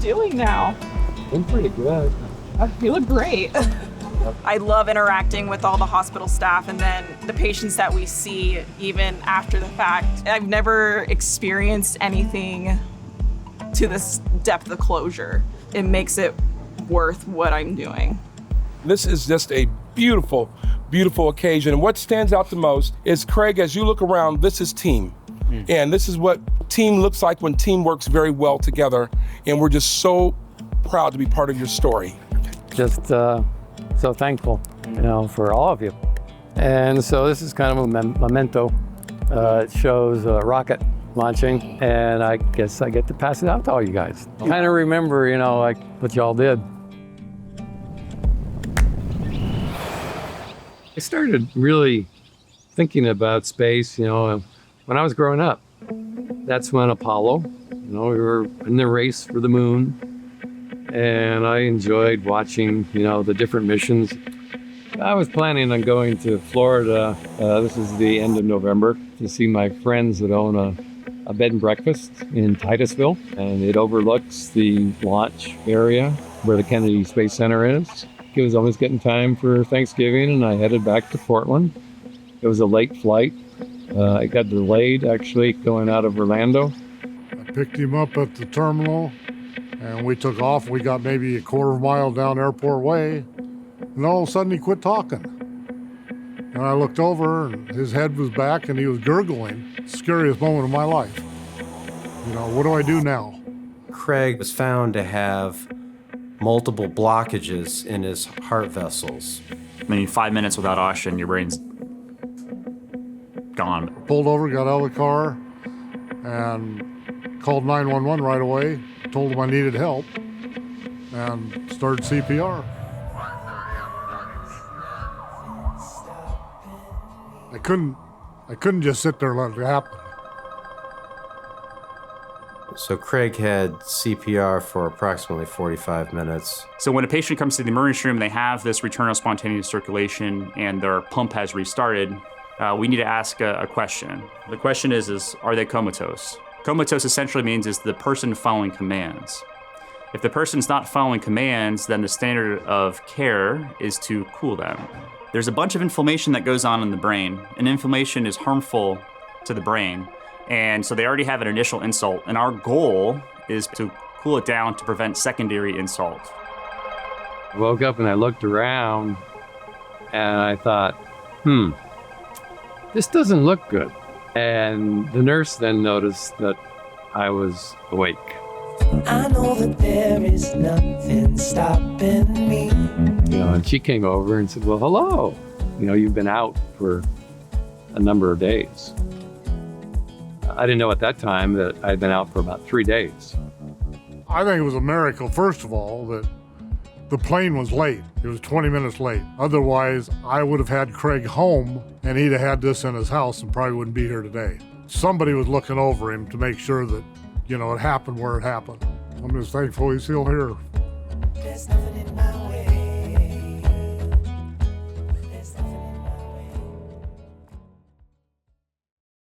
doing now? I'm pretty good. You look great. I love interacting with all the hospital staff and then the patients that we see even after the fact. I've never experienced anything to this depth of closure. It makes it worth what I'm doing. This is just a beautiful, beautiful occasion. And what stands out the most is, Craig, as you look around, this is team. And this is what team looks like when team works very well together. And we're just so proud to be part of your story. Just so thankful, for all of you. And so this is kind of a memento. It shows a rocket launching, and I guess I get to pass it out to all you guys. Kind of remember, like what y'all did. I started really thinking about space, when I was growing up. That's when Apollo, we were in the race for the moon, and I enjoyed watching, the different missions. I was planning on going to Florida, this is the end of November, to see my friends that own a bed and breakfast in Titusville, and it overlooks the launch area where the Kennedy Space Center is. It was almost getting time for Thanksgiving, and I headed back to Portland. It was a late flight. It got delayed, actually, going out of Orlando. I picked him up at the terminal, and we took off. We got maybe a quarter of a mile down Airport Way, and all of a sudden he quit talking. And I looked over, and his head was back, and he was gurgling. Scariest moment of my life. What do I do now? Craig was found to have multiple blockages in his heart vessels. 5 minutes without oxygen, your brain's gone. Pulled over, got out of the car, and called 911 right away, told them I needed help, and started CPR. I couldn't just sit there and let it happen. So Craig had CPR for approximately 45 minutes. So when a patient comes to the emergency room, they have this return of spontaneous circulation and their pump has restarted, we need to ask a question. The question is are they comatose? Comatose essentially means is the person following commands. If the person's not following commands, then the standard of care is to cool them. There's a bunch of inflammation that goes on in the brain, and inflammation is harmful to the brain. And so they already have an initial insult, and our goal is to cool it down to prevent secondary insult. I woke up and I looked around, and I thought, this doesn't look good. And the nurse then noticed that I was awake. I know that there is nothing stopping me. And she came over and said, well, hello. You've been out for a number of days. I didn't know at that time that I'd been out for about 3 days. I think it was a miracle, first of all, that the plane was late. It was 20 minutes late. Otherwise, I would have had Craig home, and he'd have had this in his house and probably wouldn't be here today. Somebody was looking over him to make sure that, it happened where it happened. I'm just thankful he's still here. There's nothing in my